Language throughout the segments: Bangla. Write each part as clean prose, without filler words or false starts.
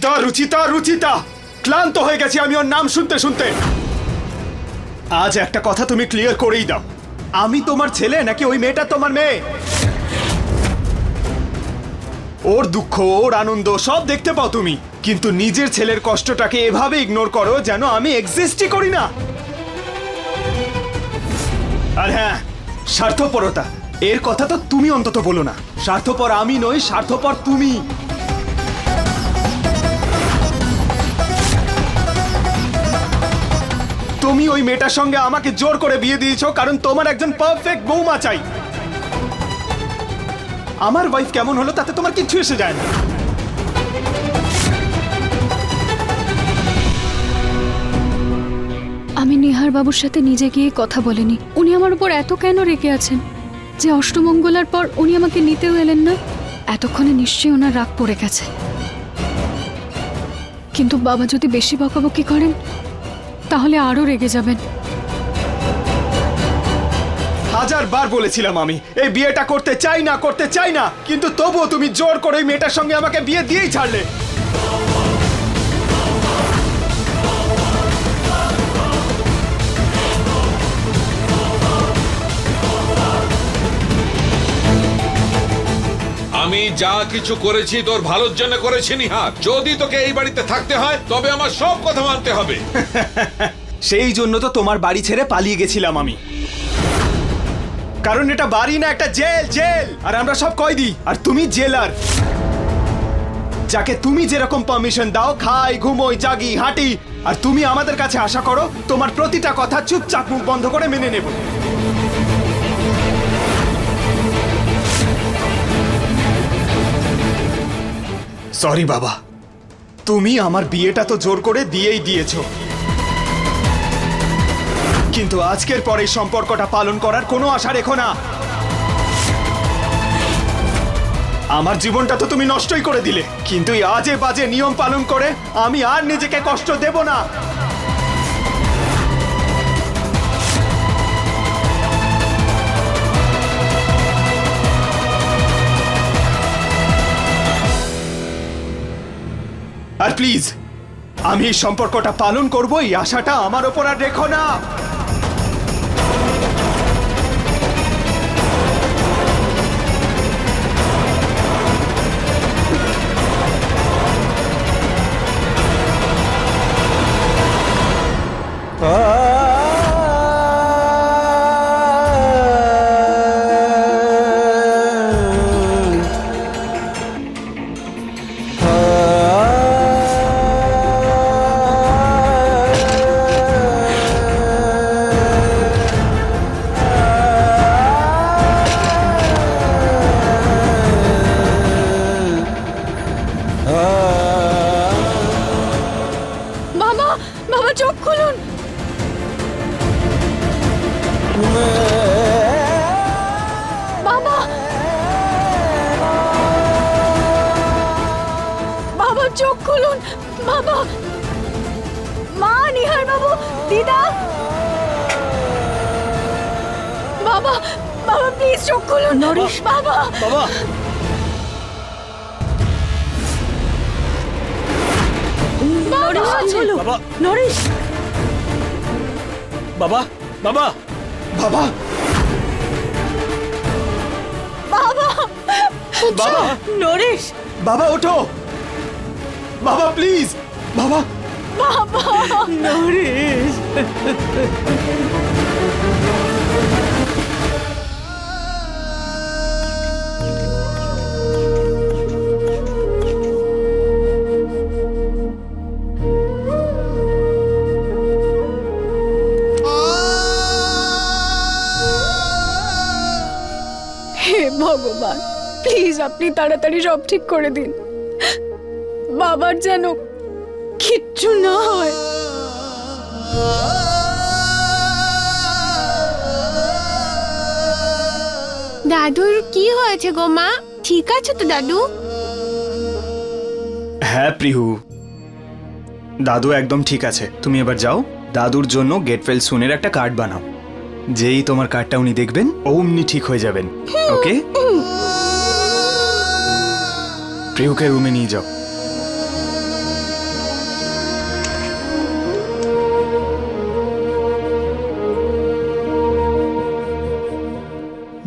রুচিতা রুচিতা রুচিতা, ক্লান্ত হয়ে গেছি আমি ওর নাম শুনতে শুনতে। আজ একটা কথা তুমি ক্লিয়ার করেই দাও, আমি তোমার ছেলে নাকি ওই মেয়েটা তোমার মেয়ে? ওর দুঃখ ওর আনন্দ সব দেখতে পাও তুমি, কিন্তু নিজের ছেলের কষ্টটাকে এভাবে ইগনোর করো যেন আমি এক্সিস্টই করি না। আর হ্যাঁ, স্বার্থপরতা, এর কথা তো তুমি অন্তত বলো না। স্বার্থপর আমি নই, স্বার্থপর তুমি। তুমি ওই মেয়েটার সঙ্গে আমাকে জোর করে বিয়ে দিয়েছো কারণ তোমার একজন পারফেক্ট বৌমা চাই। আমার ওয়াইফ কেমন হলো তাতে তোমার কিচ্ছু এসে যায় না। আমি নিহার বাবুর সাথে নিজে গিয়ে কথা বলিনি। উনি আমার উপর এত কেন রেগে আছেন যে অষ্টমঙ্গলার পর উনি আমাকে নিতেও এলেন না? এতক্ষণে নিশ্চয়ই ওনার রাগ পড়ে গেছে। কিন্তু বাবা যদি বেশি বকাবকি করেন তাহলে আরো রেগে যাবেন। হাজারবার বলেছিলাম আমি এই বিয়েটা করতে চাই না, করতে চাই না, কিন্তু তবুও তুমি জোর করে ওই মেয়েটার সঙ্গে আমাকে বিয়ে দিয়েই ছাড়লে। আমি যা কিছু করেছি তোর ভালোর জন্য করেছি নিহার। যদি তোকে এই বাড়িতে থাকতে হয় তবে আমার সব কথা মানতে হবে। সেই জন্য তো তোমার বাড়ি ছেড়ে পালিয়ে গেছিলাম আমি, কারণ এটা বাড়ি না, একটা জেল। জেল আর আমরা সব কয়েদি, আর তুমি জেলার, যাকে তুমি যেরকম পারমিশন দাও খাই ঘুমোই জাগি হাঁটি, আর তুমি আমাদের কাছে আশা করো তোমার প্রতিটা কথা চুপচাপ মুখ বন্ধ করে মেনে নেব। সরি বাবা, তুমি আমার বিয়েটা তো জোর করে দিয়েই দিয়েছো, কিন্তু আজকের পর এই সম্পর্কটা পালন করার কোনো আশা রেখো না। আমার জীবনটা তো তুমি নষ্টই করে দিলে, কিন্তু এই আজে বাজে নিয়ম পালন করে আমি আর নিজেকে কষ্ট দেব না। আর প্লিজ, আমি এই সম্পর্কটা পালন করব এই আশাটা আমার ওপর আর রেখো না। বাবা, বাবা চোখ খুলুন। বাবা, বাবা চোখ খুলুন। বাবা, মা, নিহার বাবু, দিদা, বাবা, বাবা প্লিজ চোখ খুলুন। নরেশ, বাবা, বাবা, বাবা, নরেশ, বাবা, বাবা, বাবা, বাবা, বাবা, নরেশ, বাবা ওঠো, বাবা প্লিজ, বাবা। নরেশ। হে ভগবান, প্লিজ আপনি তাড়াতাড়ি সব ঠিক করে দিন, বাবার যেন কিচ্ছু না হয়। দাদুর কি হয়েছে গো মা? ঠিক আছে তো দাদু? হ্যাঁ প্রিহু, দাদু একদম ঠিক আছে। তুমি এবার যাও, দাদুর জন্য গেট ওয়েল সুনের একটা কার্ড বানাও। যেই তোমার কার্ডটা উনি দেখবেন অমনি ঠিক হয়ে যাবেন। ওকে, প্রিহুকে রুমে নিয়ে যাও।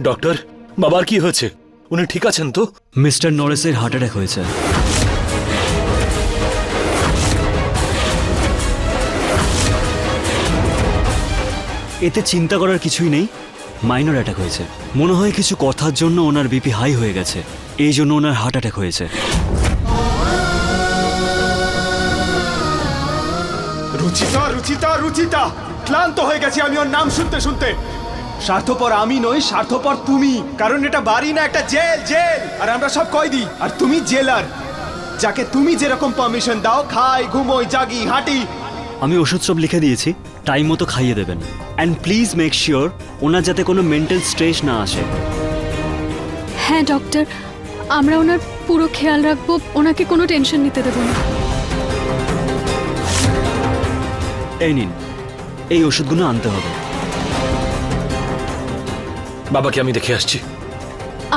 ডক্টর, বাবার কি হয়েছে? উনি ঠিক আছেন তো? মিস্টার নরেসের হার্ট অ্যাটাক হয়েছে। এতে চিন্তা করার কিছুই নেই, মাইনর অ্যাটাক হয়েছে। মনে হয় কিছু কথার জন্য ওনার বিপি হাই হয়ে গেছে, এই জন্য ওনার হার্ট অ্যাটাক হয়েছে। রুচিতা রুচিতা রুচিতা, ক্লান্ত হয়ে গেছি আমি ওর নাম শুনতে শুনতে। স্বার্থপর আমি নই, স্বার্থপর তুমি। কারণ এটা বাড়ি না, একটা জেল। জেল আর আমরা সব কয়েদি, আর তুমি জেলার। যাকে তুমি যেরকম পারমিশন দাও, খাই ঘুমোই জাগি হাঁটি। আমি ওষুধ সব লিখে দিয়েছি, টাইম মতো খাইয়ে দেবেন। অ্যান্ড প্লিজ মেক শিওর ওনার যাতে কোনো মেন্টাল স্ট্রেস না আসে। হ্যাঁ ডক্টর, আমরা ওনার পুরো খেয়াল রাখবো, ওনাকে কোনো টেনশন নিতে দেবো না। এই নিন, এই ওষুধগুলো আনতে হবে। বাবাকে আমি দেখে আসছি।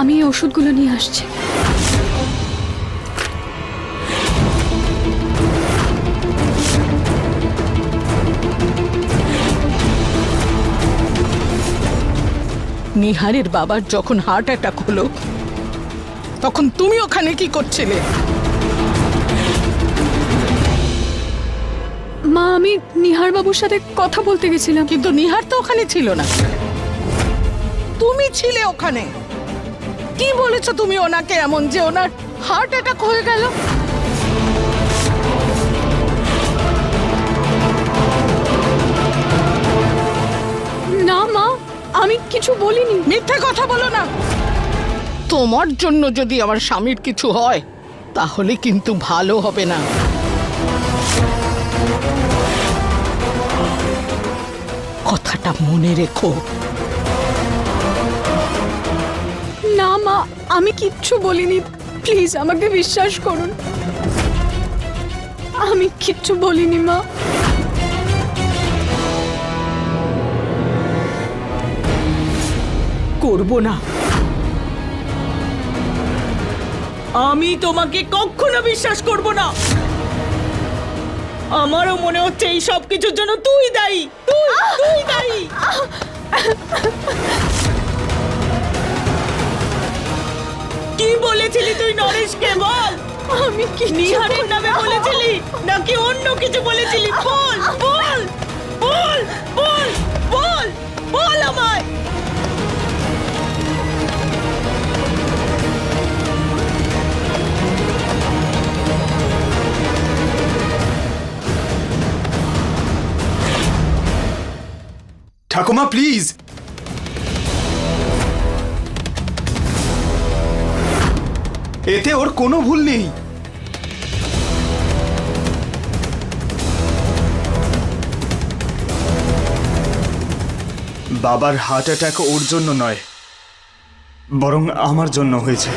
আমি এই ওষুধগুলো নিয়ে আসছি। নিহারের বাবার যখন হার্ট অ্যাটাক হলো তখন তুমি ওখানে কি করছিলে? মা, আমি নিহার বাবুর সাথে কথা বলতে গেছিলাম। কিন্তু নিহার তো ওখানে ছিল না, তুমি ছিলে ওখানে। কি বলেছো তুমি ওনাকে এমন যে ওনার হার্ট অ্যাটাক হয়ে গেল? না মা, আমি কিছু বলিনি। মিথ্যে কথা বলো না। তোমার জন্য যদি আমার স্বামীর কিছু হয় তাহলে কিন্তু ভালো হবে না। কথাটা মনে রেখো। না মা, আমি কিচ্ছু বলিনি, প্লিজ আমাকে বিশ্বাস করুন। আমি কিচ্ছু বলিনি মা। করব না, আমি তোমাকে কখনো বিশ্বাস করব না। আমারও মনে হচ্ছে এই সব কিছুর জন্য তুই দায়ী, তুই দায়ী। কি বলেছিলি তুই নরেশকে, বল? আমি কি নিহারের নামে বলেছিলি নাকি অন্য কিছু বলেছিলি? বল বল বল বল বল বল আমায়। ঠাকুমা প্লিজ, এতে ওর কোনো ভুল নেই। বাবার হার্ট অ্যাটাক ওর জন্য নয়, বরং আমার জন্য হয়েছে।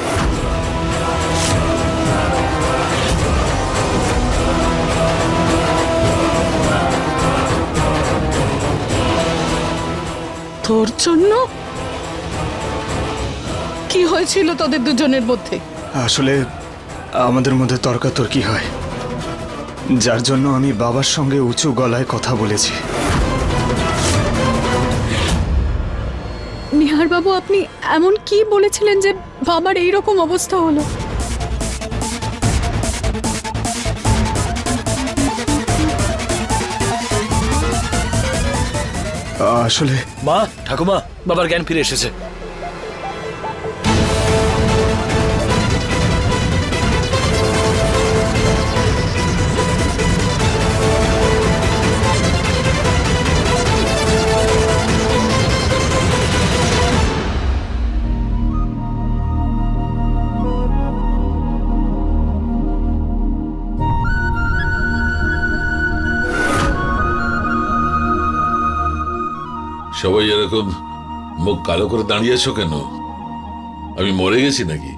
তোর জন্য? কি হয়েছিল তোদের দুজনের মধ্যে? আসলে আমাদের মধ্যে তর্কাতর্কি হয়, যার জন্য আমি বাবার সঙ্গে উঁচু গলায় কথা বলেছি। নিহার বাবু, আপনি এমন কি বলেছিলেন যে বাবার এইরকম অবস্থা হলো? আসলে মা, ঠাকুমা, বাবার জ্ঞান ফিরে এসেছে। সবাই এরকম মুখ কালো করে দাঁড়িয়েছো কেন? আমি মরে গেছি নাকি?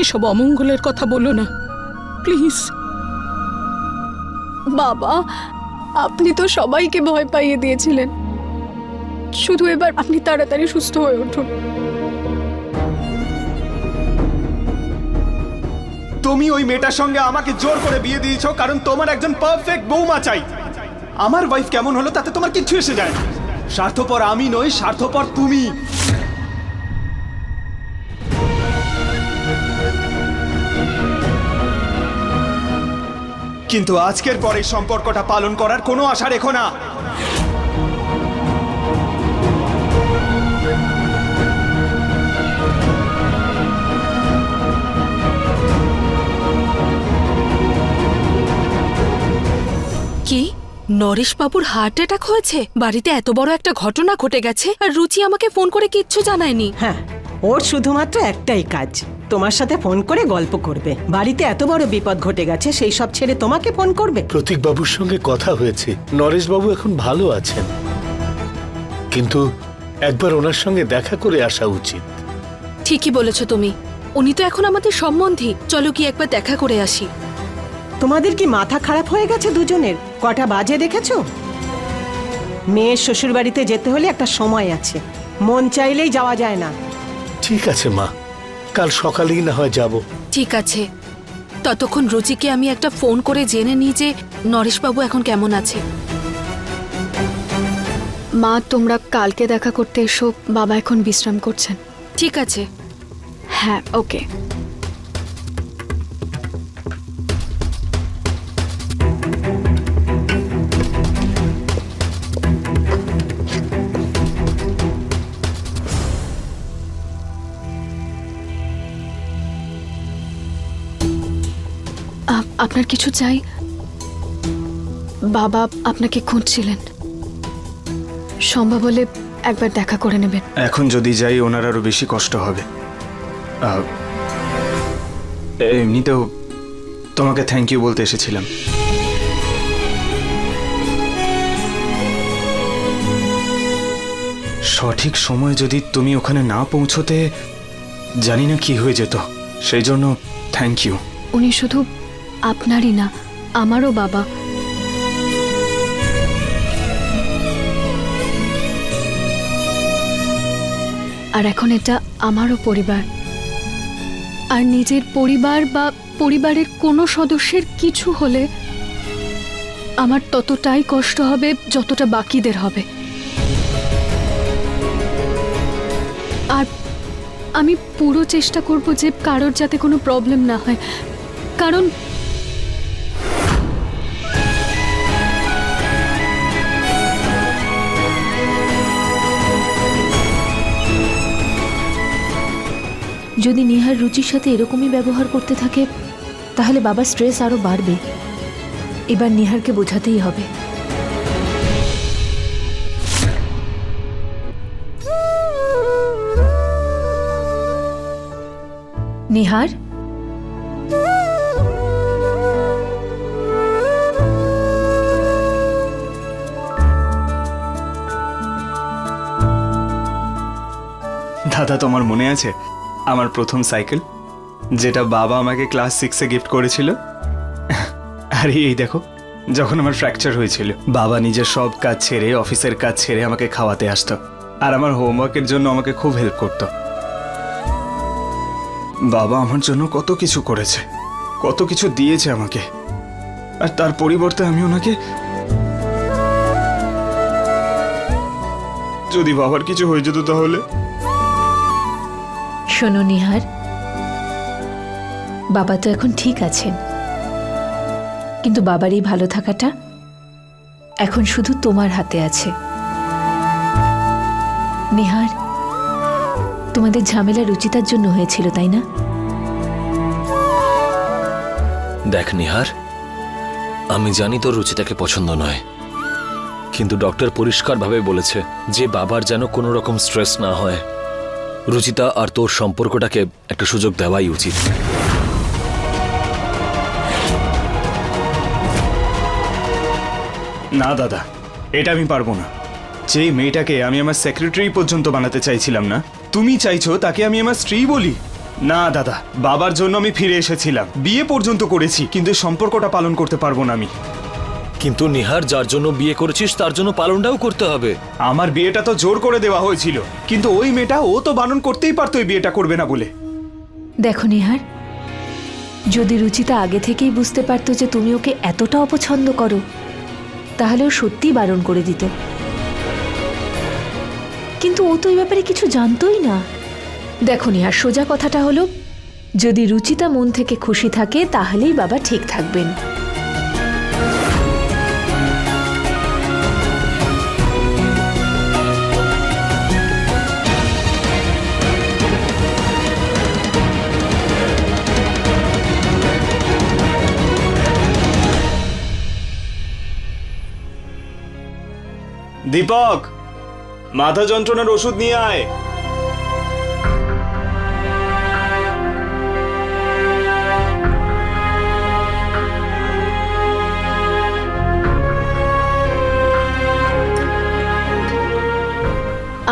এসব অমঙ্গলের কথা বলো না প্লিজ। বাবা, আপনি তো সবাইকে ভয় পাইয়ে দিয়েছিলেন, শুধু এবার আপনি তাড়াতাড়ি সুস্থ হয়ে উঠুন। তুমি ওই মেয়েটার সঙ্গে আমাকে জোর করে বিয়ে দিয়েছো কারণ তোমার একজন পারফেক্ট বৌমা চাই। আমার ওয়াইফ কেমন হলো তাতে তোমার কিচ্ছু এসে যায় না। স্বার্থপর আমি নই, স্বার্থপর তুমি। কিন্তু আজকের পরে সম্পর্কটা পালন করার কোনো আশা রেখো না। কি নরেশ বাবুর হার্ট অ্যাটাক হয়েছে? বাড়িতে এত বড় একটা ঘটনা ঘটে গেছে আর রুচি আমাকে ফোন করে কিচ্ছু জানায়নি। হ্যাঁ, ওর শুধুমাত্র একটাই কাজ, তোমার সাথে ফোন করে গল্প করবে। বাড়িতে এত বড় বিপদ ঘটে গেছে, সেই সব ছেড়ে তোমাকে ফোন করবে? প্রতীক বাবুর সঙ্গে কথা হয়েছে, নরেশ বাবু এখন ভালো আছেন, কিন্তু একবার ওনার সঙ্গে দেখা করে আসা উচিত। ঠিকই বলেছো তুমি, উনি তো এখন আমাদের সম্বন্ধী। চলো কি একবার দেখা করে আসি। তোমাদের কি মাথা খারাপ হয়ে গেছে দুজনের? কটা বাজে দেখেছো? মেয়ের শ্বশুর বাড়িতে যেতে হলে একটা সময় আছে, মন চাইলেই যাওয়া যায় না। ঠিক আছে মা, কাল সকালেই না হয় যাব। ঠিক আছে, ততক্ষণ রুচিকে আমি একটা ফোন করে জেনে নিই যে নরেশবাবু এখন কেমন আছে। মা, তোমরা কালকে দেখা করতে এসো, বাবা এখন বিশ্রাম করছেন। ঠিক আছে। হ্যাঁ, ওকে। আপনার কিছু চাই? বাবা আপনাকে খুঁজছিলেন, সম্ভব হলে একবার দেখা করে নেবেন। এখন যদি যাই ওনার আরো বেশি কষ্ট হবে। এমনিতেও তোমাকে থ্যাংক ইউ বলতে এসেছিলাম। সঠিক সময় যদি তুমি ওখানে না পৌঁছতে, জানি না কি হয়ে যেত, সেই জন্য থ্যাংক ইউ। উনি শুধু আপনারই না, আমারও বাবা। আর এখন এটা আমারও পরিবার। আর নিজের পরিবার বা পরিবারের কোনো সদস্যের কিছু হলে আমার ততটাই কষ্ট হবে যতটা বাকিদের হবে। আর আমি পুরো চেষ্টা করব যে কারোর যাতে কোনো প্রবলেম না হয়, কারণ যদি নিহার রুচির সাথে এরকমই ব্যবহার করতে থাকে তাহলে বাবার স্ট্রেস আরো বাড়বে। এবার নিহারকে বোঝাতেই হবে। নিহার, দাদা, তোমার মনে আছে আমার প্রথম সাইকেল, যেটা বাবা আমাকে ক্লাস 6-এ গিফট করেছিল? আর এই দেখো, যখন আমার ফ্র্যাকচার হয়েছিল, বাবা নিজের সব কাজ ছেড়ে, অফিসের কাজ ছেড়ে আমাকে খাওয়াতে আসতো, আর আমার হোমওয়ার্কের জন্য আমাকে খুব হেল্প করতো। বাবা আমার জন্য কত কিছু করেছে, কত কিছু দিয়েছে আমাকে, আর তার পরিবর্তে আমি ওনাকে, যদি বাবার কিছু হয়ে যেত তাহলে? শোনো নিহার, বাবা তো এখন ঠিক আছেন, কিন্তু বাবার এই ভালো থাকাটা এখন শুধু তোমার হাতে আছে। নিহার, তোমাদের ঝামেলা রুচিতার জন্য হয়েছিল, তাই না? দেখ নিহার, আমি জানি তোর রুচিতাকে পছন্দ নয়, কিন্তু ডক্টর পরিষ্কারভাবে বলেছে যে বাবার যেন কোনো রকম স্ট্রেস না হয়। রুচিতা আর তোর সম্পর্কটাকে একটা সুযোগ দেওয়াই উচিত। না দাদা, এটা আমি পারবো না। যে মেয়েটাকে আমি আমার সেক্রেটারি পর্যন্ত বানাতে চাইছিলাম না, তুমি চাইছো তাকে আমি আমার স্ত্রী বলি? না দাদা, বাবার জন্য আমি ফিরে এসেছিলাম, বিয়ে পর্যন্ত করেছি, কিন্তু সম্পর্কটা পালন করতে পারবো না আমি। কিন্তু নিহার, যার জন্য বিয়ে করেছিস তার জন্য পালনটাও করতে হবে। আমার বিয়েটা তো জোর করে দেওয়া হয়েছিল, কিন্তু ওই মেয়েটা, ও তো বারণ করতেই পারতো এই বিয়েটা করবে না বলে। দেখো নিহার, যদি রুচিতা আগে থেকেই বুঝতে পারতো যে তুমি ওকে এতটা অপছন্দ করো, তাহলে ও সত্যিই বারণ করে দিত, কিন্তু ও তো এই ব্যাপারে কিছু জানতোই না। দেখো নিহার, সোজা কথাটা হলো, যদি রুচিতা মন থেকে খুশি থাকে তাহলেই বাবা ঠিক থাকবেন। দীপক, মাথা যন্ত্রণার ওষুধ নিয়ে আয়।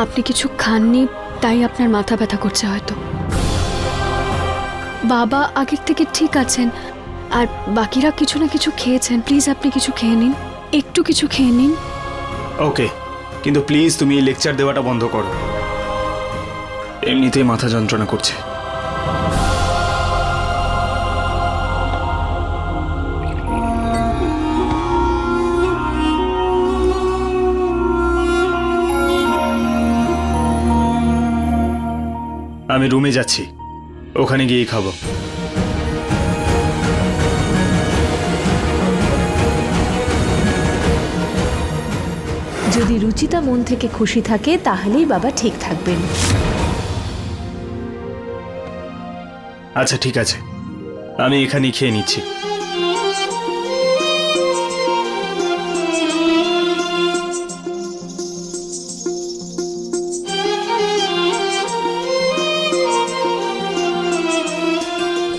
আপনি কিছু খাননি, তাই আপনার মাথা ব্যথা করছে হয়তো। বাবা আগের থেকে ঠিক আছেন, আর বাকিরা কিছু না কিছু খেয়েছেন। প্লিজ আপনি কিছু খেয়ে নিন, একটু কিছু খেয়ে নিন। ওকে, কিন্তু প্লিজ তুমি এই লেকচার দেওয়াটা বন্ধ করো। এমনিতেই মাথা যন্ত্রণা করছে। আমি রুমে যাচ্ছি, ওখানে গিয়েই খাবো। যদি রুচিতা মন থেকে খুশি থাকে তাহলেই বাবা ঠিক থাকবেন। আচ্ছা ঠিক আছে, আমি এখানেই খেয়ে নিচ্ছি।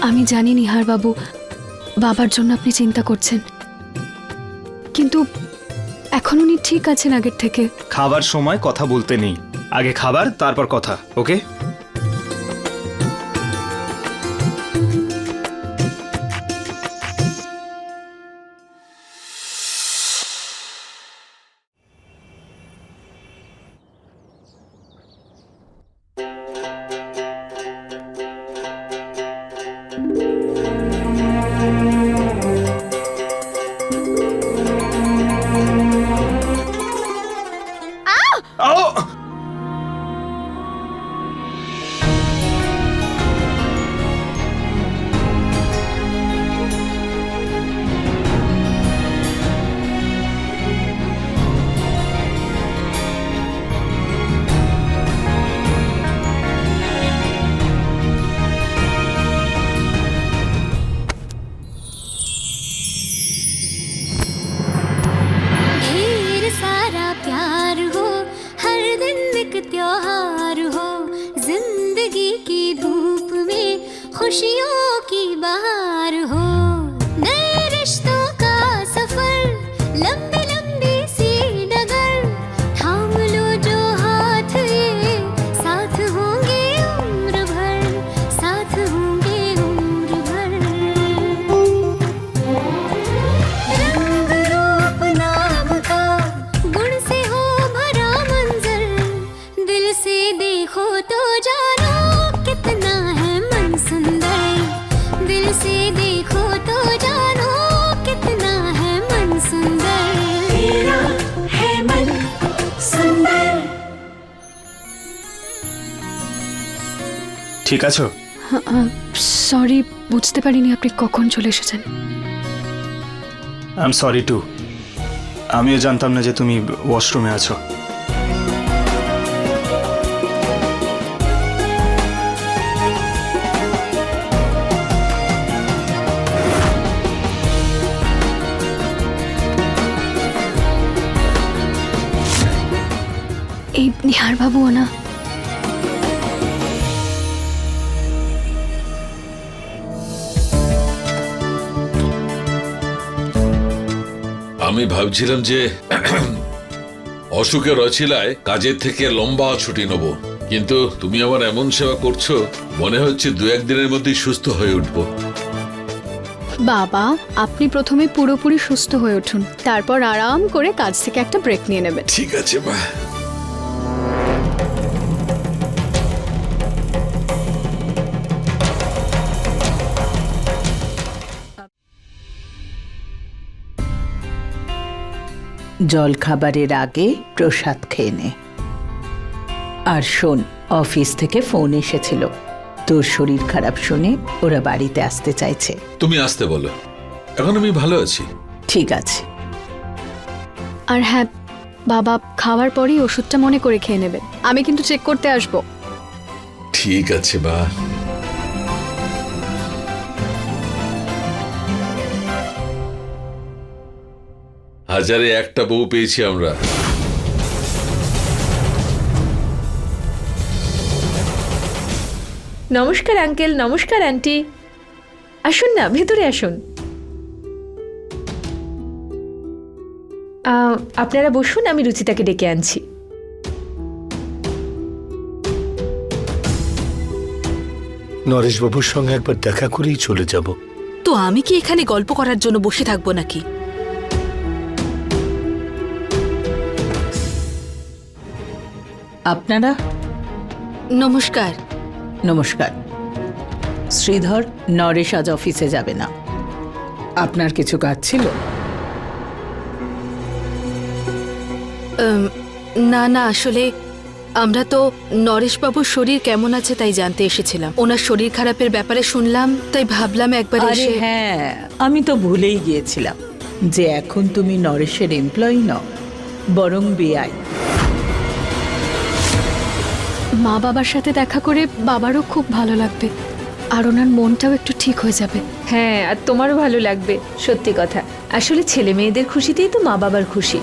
আমি জানি নিহার বাবু, বাবার জন্য আপনি চিন্তা করছেন, কিন্তু এখন উনি ঠিক আছেন আগের থেকে। খাবার সময় কথা বলতে নেই, আগে খাবার তারপর কথা, ওকে? खुशियों की बहार हो, नए रिश्तों का सफर, लंबी लंबी सी डगर, थाम लो जो हाथ ये, साथ होंगे उम्र भर, साथ होंगे उम्र भर। रंग रूप नाम का गुण से हो भरा मंजर, दिल से देखो तो जानो कितना है मन सुंदर, दिल से देखो तो जानो कितना है मन सुंदर, तेरा है मन सुंदर। ঠিক আছো? সরি, বুঝতে পারিনি আপনি কখন চলে এসেছেন। I am sorry too. আমিও জানতাম না যে তুমি ওয়াশরুমে আছো। এই নিহার বাবুও না, আমি ভাবছিলাম যে অসুখের অছিলায় কাজের থেকে লম্বা ছুটি নেব, কিন্তু তুমি আমার এমন সেবা করছো, মনে হচ্ছে 2-1 দিনের মধ্যেই সুস্থ হয়ে উঠবো। বাবা আপনি প্রথমে পুরোপুরি সুস্থ হয়ে উঠুন, তারপর আরাম করে কাজ থেকে একটা ব্রেক নিয়ে নেবেন। ঠিক আছে মা। জল খাবারের আগে প্রসাদ খেয়ে নে। আর শোন, অফিস থেকে ফোন এসেছিল, তোর শরীর খারাপ শুনে ওরা বাড়িতে আসতে চাইছে। তুমি আসতে বলো, এখন আমি ভালো আছি। ঠিক আছে। আর হ্যাঁ বাবা, খাওয়ার পরেই ওষুধটা মনে করে খেয়ে নেবেন, আমি কিন্তু চেক করতে আসবো। ঠিক আছে মা। হাজারে একটা বউ পেয়েছি আমরা, নমস্কার আঙ্কেল, নমস্কার আন্টি। আসুন না, ভেতরে আসুন। আপনারা বসুন, আমি রুচিতাকে ডেকে আনছি। নরেশবাবুর সঙ্গে একবার দেখা করেই চলে যাব। তো আমি কি এখানে গল্প করার জন্য বসে থাকবো নাকি? আপনারা? নমস্কার। নমস্কার। শ্রীধর, নরেশ আজ অফিসে যাবে না। আপনার কিছু কাজ ছিল? না না, আসলে আমরা তো নরেশবাবুর শরীর কেমন আছে তাই জানতে এসেছিলাম। ওনার শরীর খারাপের ব্যাপারে শুনলাম, তাই ভাবলাম একবার আরে এসে। হ্যাঁ, আমি তো ভুলেই গিয়েছিলাম যে এখন তুমি নরেশের এমপ্লয়ি নও, বরং বেআই। মা বাবার সাথে দেখা করে বাবারও খুব ভালো লাগবে, আর ওনার মনটাও একটু ঠিক হয়ে যাবে। হ্যাঁ, আর তোমারও ভালো লাগবে। সত্যি কথা, আসলে ছেলে মেয়েদের খুশিতেই তো মা বাবার খুশি।